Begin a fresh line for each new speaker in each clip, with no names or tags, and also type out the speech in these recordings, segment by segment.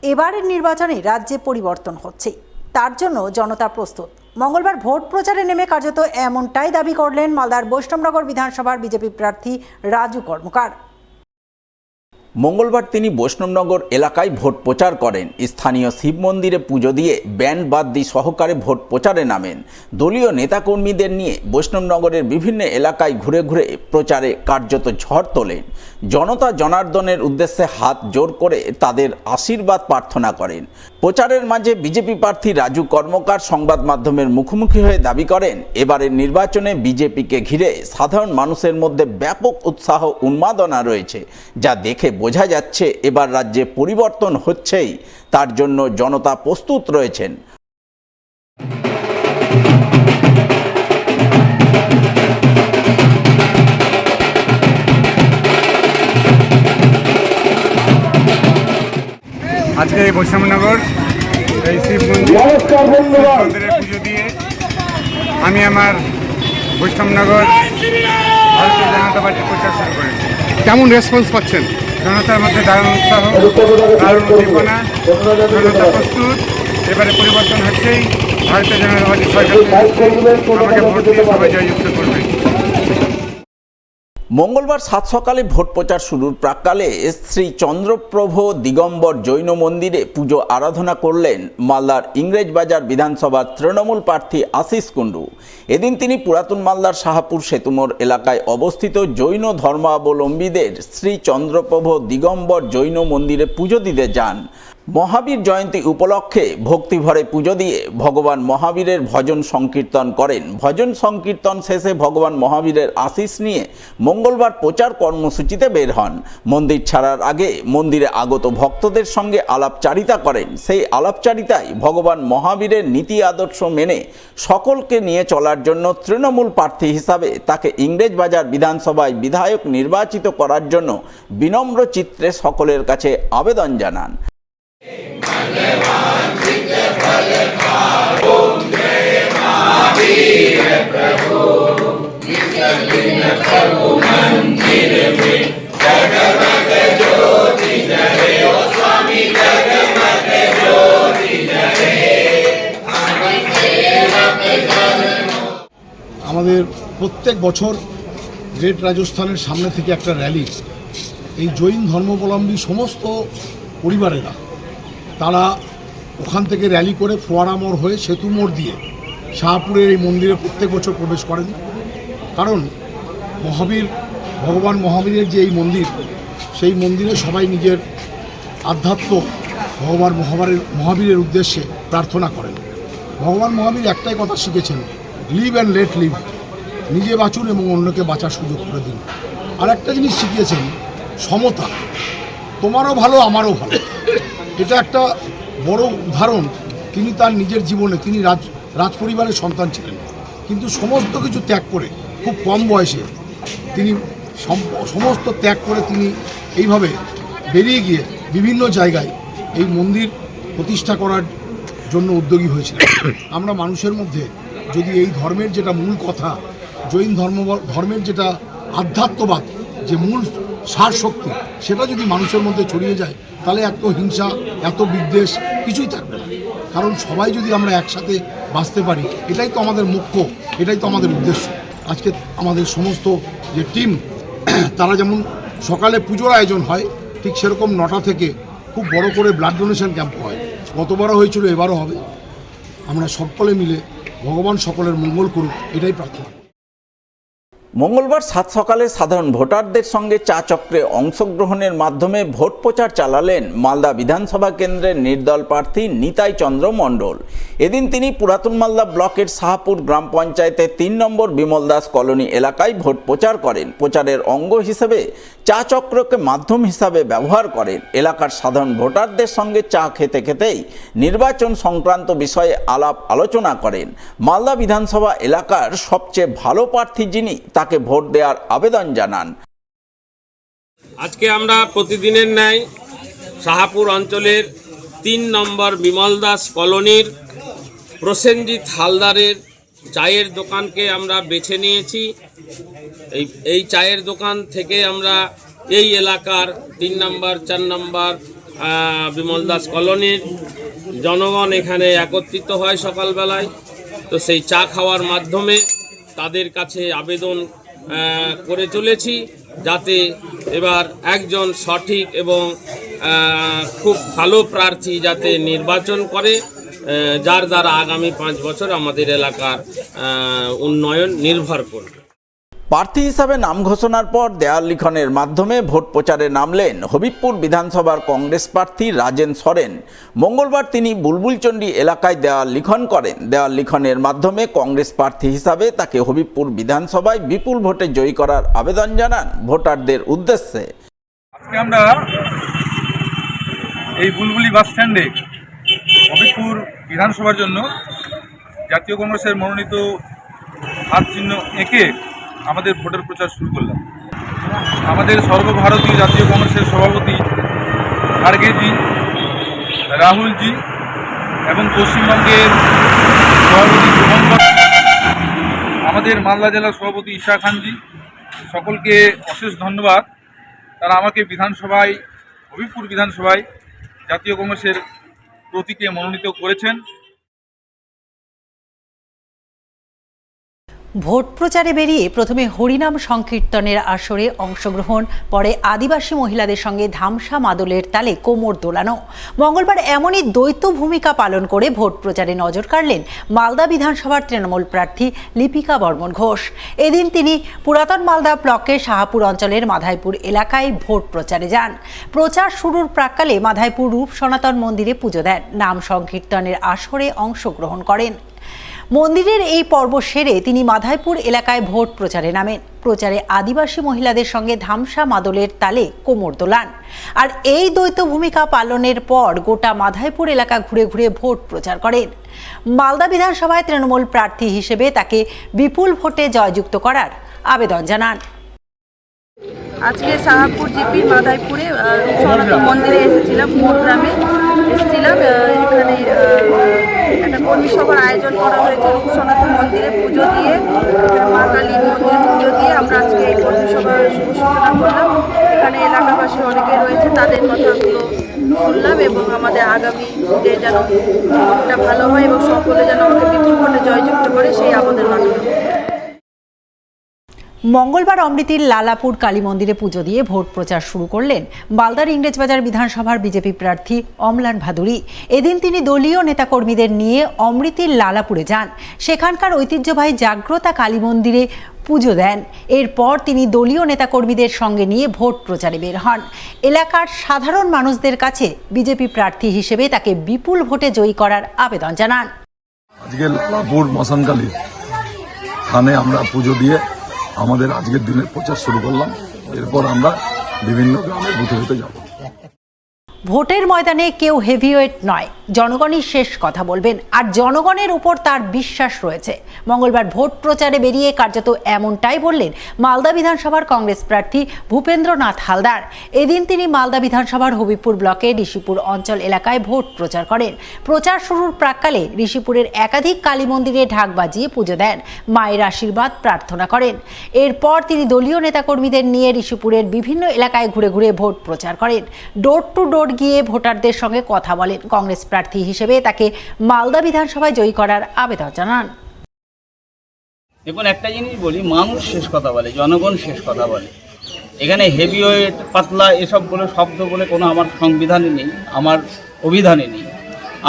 এবারের নির্বাচনে রাজ্যে পরিবর্তন হচ্ছে, তার জন্য জনতা প্রস্তুত। মঙ্গলবার ভোট প্রচারে নেমে কার্যত এমনটাই দাবি করলেন মালদার বৈষ্ণবনগর বিধানসভার বিজেপি প্রার্থী রাজু কর্মকার।
মঙ্গলবার তিনি বৈষ্ণবনগর এলাকায় ভোট প্রচার করেন। স্থানীয় শিব মন্দিরে পুজো দিয়ে ব্যান্ড বাদ্যি সহকারে ভোট প্রচারে নামেন। দলীয় নেতাকর্মীদের নিয়ে বৈষ্ণবনগরের বিভিন্ন এলাকায় ঘুরে ঘুরে প্রচারে কার্যত ঝড় তোলেন। জনতা জনার্দনের উদ্দেশ্যে হাত জোর করে তাদের আশীর্বাদ প্রার্থনা করেন। প্রচারের মাঝে বিজেপি প্রার্থী রাজু কর্মকার সংবাদ মাধ্যমের মুখোমুখি হয়ে দাবি করেন, এবারের নির্বাচনে বিজেপিকে ঘিরে সাধারণ মানুষের মধ্যে ব্যাপক উৎসাহ উন্মাদনা রয়েছে, যা দেখে বোঝা যাচ্ছে এবার রাজ্যে পরিবর্তন হচ্ছেই, তার জন্য জনতা প্রস্তুত রয়েছেন।
আজকে এই বৈষ্ণবনগর এই শিব মন্দিরে পুজো দিয়ে আমি আমার বৈষ্ণবনগর ভারতীয় জনতা পার্টির প্রচার শুরু করেছি।
কেমন রেসপন্স পাচ্ছেন?
জনতার মধ্যে দারুণ উৎসাহ, দারুণ উদ্দীপনা, জনতা প্রস্তুত। এবারে পরিবর্তন হচ্ছেই, ভারতীয় জনতা পার্টি সরকার আমাকে ভোট দিয়ে সবাই জয়যুক্ত করবে।
মঙ্গলবার সাত সকালে ভোট প্রচার শুরুর প্রাক্কালে শ্রী চন্দ্রপ্রভ দিগম্বর জৈন মন্দিরে পুজো আরাধনা করলেন মালদার ইংরেজবাজার বিধানসভার তৃণমূল প্রার্থী আশিস কুণ্ডু। এদিন তিনি পুরাতন মালদার শাহপুর সেতুমোড় এলাকায় অবস্থিত জৈন ধর্মাবলম্বীদের শ্রী চন্দ্রপ্রভ দিগম্বর জৈন মন্দিরে পুজো দিতে যান। মহাবীর জয়ন্তী উপলক্ষে ভক্তিভরে পুজো দিয়ে ভগবান মহাবীরের ভজন সংকীর্তন করেন। ভজন সংকীর্তন শেষে ভগবান মহাবীরের আশিস নিয়ে মঙ্গলবার প্রচার কর্মসূচিতে বের হন। মন্দির ছাড়ার আগে মন্দিরে আগত ভক্তদের সঙ্গে আলাপচারিতা করেন। সেই আলাপচারিতায় ভগবান মহাবীরের নীতি আদর্শ মেনে সকলকে নিয়ে চলার জন্য তৃণমূল প্রার্থী হিসাবে তাকে ইংরেজবাজার বিধানসভায় বিধায়ক নির্বাচিত করার জন্য বিনম্র চিত্রে সকলের কাছে আবেদন জানান।
আমাদের প্রত্যেক বছর গ্রেট রাজস্থানের সামনে থেকে একটা র্যালি, এই জৈন ধর্মাবলম্বী সমস্ত পরিবারেরা তারা ওখান থেকে র্যালি করে ফোয়ারা মোড় হয়ে সেতু মোড় দিয়ে শাহপুরের এই মন্দিরে প্রত্যেক বছর প্রবেশ করেন। কারণ ভগবান মহাবীরের যে এই মন্দির, সেই মন্দিরে সবাই নিজের আধ্যাত্ম ভগবান মহাবীরের উদ্দেশ্যে প্রার্থনা করেন। ভগবান মহাবীর একটাই কথা শিখেছেন, লিভ অ্যান্ড লেট লিভ, নিজে বাঁচুন এবং অন্যকে বাঁচার সুযোগ করে দিন। আর একটা জিনিস শিখিয়েছেন, সমতা, তোমারও ভালো আমারও ভালো। এটা একটা বড় উদাহরণ। তিনি তার নিজের জীবনে, তিনি রাজপরিবারের সন্তান ছিলেন, কিন্তু সমস্ত কিছু ত্যাগ করে খুব কম বয়সে তিনি সমস্ত ত্যাগ করে তিনি এইভাবে বেরিয়ে গিয়ে বিভিন্ন জায়গায় এই মন্দির প্রতিষ্ঠা করার জন্য উদ্যোগী হয়েছিলেন। আমরা মানুষের মধ্যে যদি এই ধর্মের যেটা মূল কথা, জৈন ধর্মের যেটা আধ্যাত্মবাদ, যে মূল সার শক্তি, সেটা যদি মানুষের মধ্যে ছড়িয়ে যায়, তাহলে এত হিংসা, এত বিদ্বেষ কিছুই থাকবে না। কারণ সবাই যদি আমরা একসাথে বাঁচতে পারি, এটাই তো আমাদের মুখ্য, এটাই তো আমাদের উদ্দেশ্য। আজকে আমাদের সমস্ত যে টিম, তারা যেমন সকালে পুজোর আয়োজন হয়, ঠিক সেরকম 9টা থেকে খুব বড় করে ব্লাড ডোনেশন ক্যাম্প হয়। গতবারও হয়েছিল, এবারও হবে। আমরা সকলে মিলে ভগবান সকলের মঙ্গল করুক, এটাই প্রার্থনা।
মঙ্গলবার সাত সকালে সাধারণ ভোটারদের সঙ্গে চা চক্রে অংশগ্রহণের মাধ্যমে ভোট প্রচার চালালেন মালদা বিধানসভা কেন্দ্রের নির্দল প্রার্থী নিতাই চন্দ্র মণ্ডল। এদিন তিনি পুরাতন মালদা ব্লকের শাহপুর গ্রাম পঞ্চায়েতের 3 নম্বর বিমল দাস কলোনি এলাকায় ভোট প্রচার করেন। প্রচারের অঙ্গ হিসেবে চা চক্রকে মাধ্যম হিসাবে ব্যবহার করেন। এলাকার সাধারণ ভোটারদের সঙ্গে চা খেতে খেতেই নির্বাচন সংক্রান্ত বিষয়ে আলাপ আলোচনা করেন। মালদা বিধানসভা এলাকার সবচেয়ে ভালো প্রার্থী যিনি, তাকে ভোট দেওয়ার আবেদন জানান।
আজকে আমরা প্রতিদিনের ন্যায় শাহপুর অঞ্চলের 3 নম্বর বিমল দাস কলোনির প্রসেনজিৎ হালদারের চায়ের দোকানকে আমরা বেছে নিয়েছি। এই চায়ের দোকান থেকে আমরা এই এলাকার 3 নম্বর 4 নম্বর বিমল দাস কলোনির জনগণ এখানে একত্রিত হয় সকালবেলায়। তো সেই চা খাওয়ার মাধ্যমে তাদের কাছে আবেদন করে চলেছি যাতে এবার একজন সঠিক এবং খুব ভালো প্রার্থী যাতে নির্বাচন করে, যার দ্বারা আগামী 5 বছর আমাদের এলাকার উন্নয়ন নির্ভর করবে।
প্রার্থী হিসাবে নাম ঘোষণার পর দেয়াল লিখনের মাধ্যমে ভোট প্রচারে নামলেন হবিবপুর বিধানসভার কংগ্রেস প্রার্থী রাজেন সরেন। মঙ্গলবার তিনি বুলবুলচন্ডী এলাকায় দেয়াল লিখন করেন। দেয়াল লিখনের মাধ্যমে কংগ্রেস প্রার্থী হিসাবে তাকে হবিবপুর বিধানসভায় বিপুল ভোটে জয়ী করার আবেদন জানান ভোটারদের উদ্দেশ্যে।
আজকে আমরা এই বুলবুলি বাস স্ট্যান্ডে হবিবপুর বিধানসভার জন্য জাতীয় কংগ্রেসের মনোনীত হাত চিহ্ন এঁকে আমাদের ভোটের প্রচার শুরু করলাম। আমাদের সর্বভারতীয় জাতীয় কংগ্রেসের সভাপতি খাড়গেজি, রাহুলজি এবং পশ্চিমবঙ্গের সভাপতি শুভঙ্কর, আমাদের মালদা জেলার সভাপতি ঈশা খানজি, সকলকে অশেষ ধন্যবাদ। তারা আমাকে বিধানসভায়, হবিবপুর বিধানসভায় জাতীয় কংগ্রেসের প্রতীকে মনোনীত করেছেন।
ভোট প্রচারে বেরিয়ে প্রথমে হরিনাম সংকীর্তনের আসরে অংশগ্রহণ, পরে আদিবাসী মহিলাদের সঙ্গে ধামসা মাদলের তালে কোমর দোলানো। মঙ্গলবার এমনই দ্বৈত ভূমিকা পালন করে ভোট প্রচারে নজর কাড়লেন মালদা বিধানসভার তৃণমূল প্রার্থী লিপিকা বর্মন ঘোষ। এদিন তিনি পুরাতন মালদা ব্লকের শাহাপুর অঞ্চলের মাধাইপুর এলাকায় ভোট প্রচারে যান। প্রচার শুরুর প্রাক্কালে মাধাইপুর রূপ সনাতন মন্দিরে পুজো দেন, নাম সংকীর্তনের আসরে অংশগ্রহণ করেন। মন্দিরের এই পর্ব সেরে তিনি মাধাইপুর এলাকায় ভোট প্রচারে নামেন। প্রচারে আদিবাসী মহিলাদের সঙ্গে ধামসা মাদলের তালে কোমর দোলান। আর এই দ্বৈত ভূমিকা পালনের পর গোটা মাধাইপুর এলাকা ঘুরে ঘুরে ভোট প্রচার করেন। মালদা বিধানসভায় তৃণমূল প্রার্থী হিসেবে তাকে বিপুল ভোটে জয়যুক্ত করার আবেদন জানান।
আজকে শাহাপুর জিপি মাধাইপুরে সনাতন মন্দিরে এসেছিলাম, মোট গ্রামে এসেছিলাম। এখানে একটা কর্মী সভার আয়োজন করা হয়েছে। সনাতন মন্দিরে পুজো দিয়ে, মা কালীর মন্দিরে পুজো দিয়ে আমরা আজকে এই কর্মী সভার শুভ সূচনা করলাম। এখানে এলাকাবাসী অনেকে রয়েছে, তাদের কথাগুলো শুনলাম এবং আমাদের আগামী দিনে যেন ভোটটা ভালো হয় এবং সকলে যেন আমাকে বিপুল ভোটে জয়যুক্ত করে সেই আবেদন রাখলাম।
মঙ্গলবার অমৃতির লালাপুর কালী মন্দিরে পুজো দিয়ে ভোট প্রচার শুরু করলেন মালদার ইংরেজবাজার বিধানসভার বিজেপি প্রার্থী অমলান ভাদুরী। এদিন তিনি দলীয় নেতাকর্মীদের নিয়ে অমৃতির লালাপুরে যান। সেখানকার ঐতিহ্যবাহী জাগ্রতা কালী মন্দিরে পুজো দেন। এরপর তিনি দলীয় নেতাকর্মীদের সঙ্গে নিয়ে ভোট প্রচারে বের হন। এলাকার সাধারণ মানুষদের কাছে বিজেপি প্রার্থী হিসেবে তাকে বিপুল ভোটে জয়ী করার আবেদন জানান।
আজকে লালাপুর মশানকালী থানে আমরা পুজো দিয়ে আমাদের আজকের দিনের প্রচার শুরু করলাম। এরপর আমরা বিভিন্ন গ্রামে বুথে বুথে যাব।
ভোটের ময়দানে কেউ হেভিওয়েট নয়, জনগণই শেষ কথা বলবেন, আর জনগণের উপর তার বিশ্বাস রয়েছে। মঙ্গলবার ভোট প্রচারে বেরিয়ে কার্যত এমনটাই বললেন মালদা বিধানসভার কংগ্রেস প্রার্থী ভূপেন্দ্রনাথ হালদার। এদিন তিনি মালদা বিধানসভার হবিবপুর ব্লকের ঋষিপুর অঞ্চল এলাকায় ভোট প্রচার করেন। প্রচার শুরুর প্রাক্কালে ঋষিপুরের একাধিক কালী মন্দিরে ঢাক বাজিয়ে পুজো দেন, মায়ের আশীর্বাদ প্রার্থনা করেন। এরপর তিনি দলীয় নেতাকর্মীদের নিয়ে ঋষিপুরের বিভিন্ন এলাকায় ঘুরে ঘুরে ভোট প্রচার করেন। ডোর টু ডোর গিয়ে ভোটারদের সঙ্গে কথা বলেন। কংগ্রেস প্রার্থী হিসেবে তাকে মালদা বিধানসভায় জয়ী করার আবেদন জানান।
দেখুন, একটা জিনিস বলি, মানুষ শেষ কথা বলে, জনগণ শেষ কথা বলে। এখানে হেভিওয়েট, পাতলা এসব বলে শব্দ বলে কোনো আমার সংবিধানে নেই, আমার অভিধানে নেই।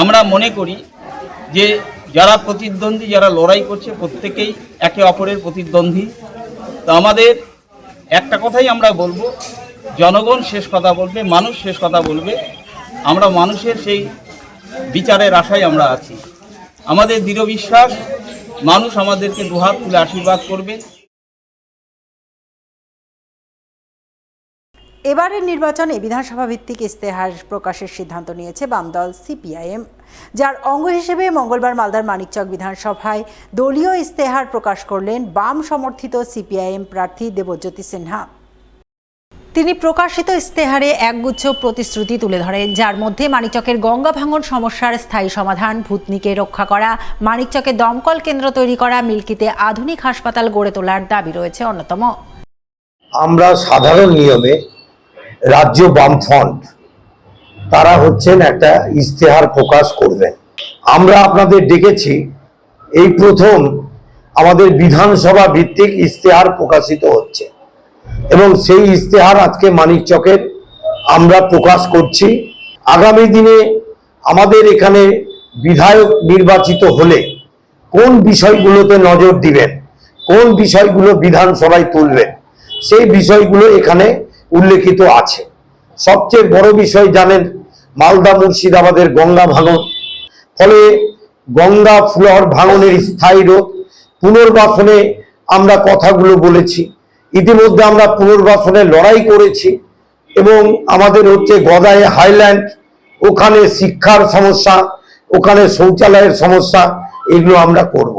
আমরা মনে করি যে যারা প্রতিদ্বন্দ্বী, যারা লড়াই করছে, প্রত্যেকেই একে অপরের প্রতিদ্বন্দ্বী। তো আমাদের একটা কথাই আমরা বলবো, জনগণ শেষ কথা বলবে, মানুষ শেষ কথা বলবে। আমরা মানুষের সেই বিচারের আশায় আমরা আছি। আমাদের দৃঢ় বিশ্বাস, মানুষ আমাদেরকে দুহাত তুলে আশীর্বাদ করবে।
এবারের নির্বাচনে বিধানসভা ভিত্তিক ইস্তেহার প্রকাশের সিদ্ধান্ত নিয়েছে বাম দল সিপিআইএম, যার অঙ্গ হিসেবে মঙ্গলবার মালদার মানিকচক বিধানসভায় দলীয় ইস্তেহার প্রকাশ করলেন বাম সমর্থিত সিপিআইএম প্রার্থী দেবজ্যোতি সিনহা। তিনি প্রকাশিত ইস্তেহারে একগুচ্ছ প্রতিশ্রুতি তুলে ধরেন, যার মধ্যে মানিকচকের গঙ্গা ভাঙন সমস্যার স্থায়ী সমাধান, ভূতনিকে রক্ষা করা, মানিকচকে দমকল কেন্দ্র তৈরি করা, মিল্কিতে আধুনিক হাসপাতাল গড়ে তোলার দাবি রয়েছে অন্যতম।
আমরা সাধারণ নিয়মে রাজ্য বামফ্রন্ট তারা হচ্ছেন একটা ইশতেহার প্রকাশ করবেন। আমরা আপনাদের ডেকেছি, এই প্রথম আমাদের বিধানসভা ভিত্তিক ইশতেহার প্রকাশিত হচ্ছে এবং সেই ইশতেহার আজকে মানিকচকের আমরা প্রকাশ করছি। আগামী দিনে আমাদের এখানে বিধায়ক নির্বাচিত হলে কোন বিষয়গুলোতে নজর দিবেন, কোন বিষয়গুলো বিধানসভায় তুলবেন, সেই বিষয়গুলো এখানে উল্লেখিত আছে। সবচেয়ে বড় বিষয় জানেন, মালদা মুর্শিদাবাদের গঙ্গা ভাঙন, ফলে গঙ্গা ফ্লোর ভাঙনের স্থায়ী রোধ, পুনর্বাসনে আমরা কথাগুলো বলেছি। ইতিমধ্যে আমরা পুনর্বাসনে লড়াই করেছি এবং আমাদের হচ্ছে গদায়ে হাইল্যান্ড, ওখানে শিক্ষার সমস্যা, ওখানে শৌচালয়ের সমস্যা, এগুলো আমরা করব।